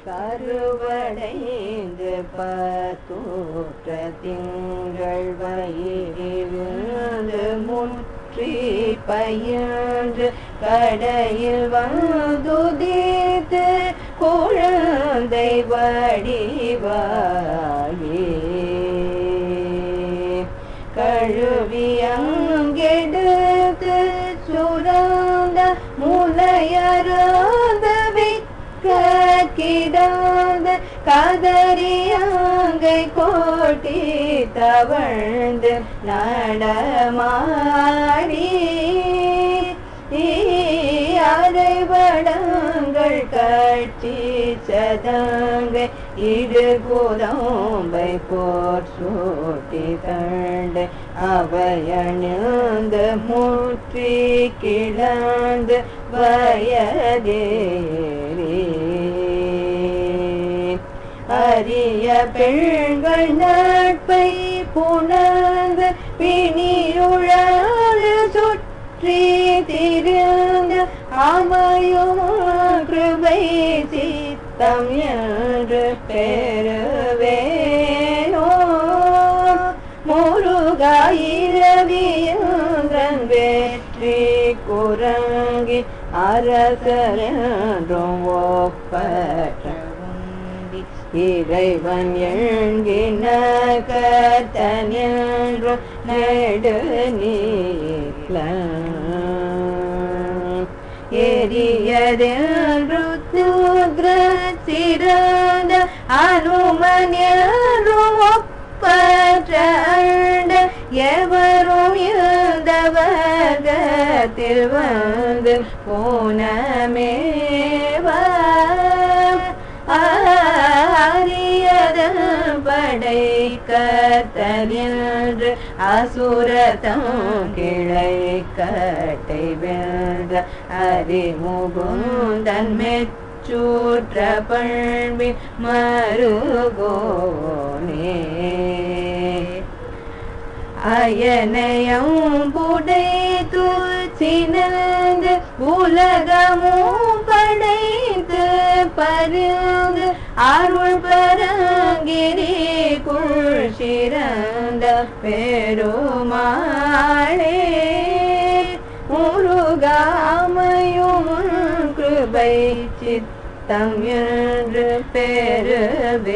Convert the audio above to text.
கருவடைந்து பத்தூற்ற திங்கள் வயிறிருந்து முற்றி பயின்று கடையில் வந்துதித்து குழந்தை வடிவாயே கழுவி அங்கெடுத்து சுரந்த முலையறந்த கிடாந்த கதறியாங்கை கோட்டி தவழ்ந்து நடமாடி அரைவடங்கள் கட்சி சதங்கை இடு கோதம்பை போர் சூட்டி தண்டு அவையணிந்து முற்றி கிளந்து வயதேறி அரிய பெண்கள் நட்பை புணர்ந்து பிணியுழாது சுற்றி திரிந்து அமையும் கிருபை சித்தம் என்று பெறுவேனோ முருகாயிரவியந்திரன் வெற்றி குரங்கி அரசரென்றும் ஒப்பற்ற இறைவன் என்கின கர்த்தன் என்றும் நெடுநீள எரியதென்று சூத்ர சிறந்த அனுமன் என்றும் ஒப்பற்ற எவரும் இந்த வர்க்கத்தில் வந்து போனமேவா அரியதன் படை கத்தனின்று அசுரதம் கிளை கட்டை வென்ற அறிமுகுந்தன் மெச்சூற்ற பண்பி மருகோனே அயனையும் புடைத்து சினந்து உலகமும் படைத்து பருந்து அருள் பரங்கிரி குள் சிறந்த பெருமாளே முருகாமையும் கிருபை சித்தம் என்று பெறுவேனோ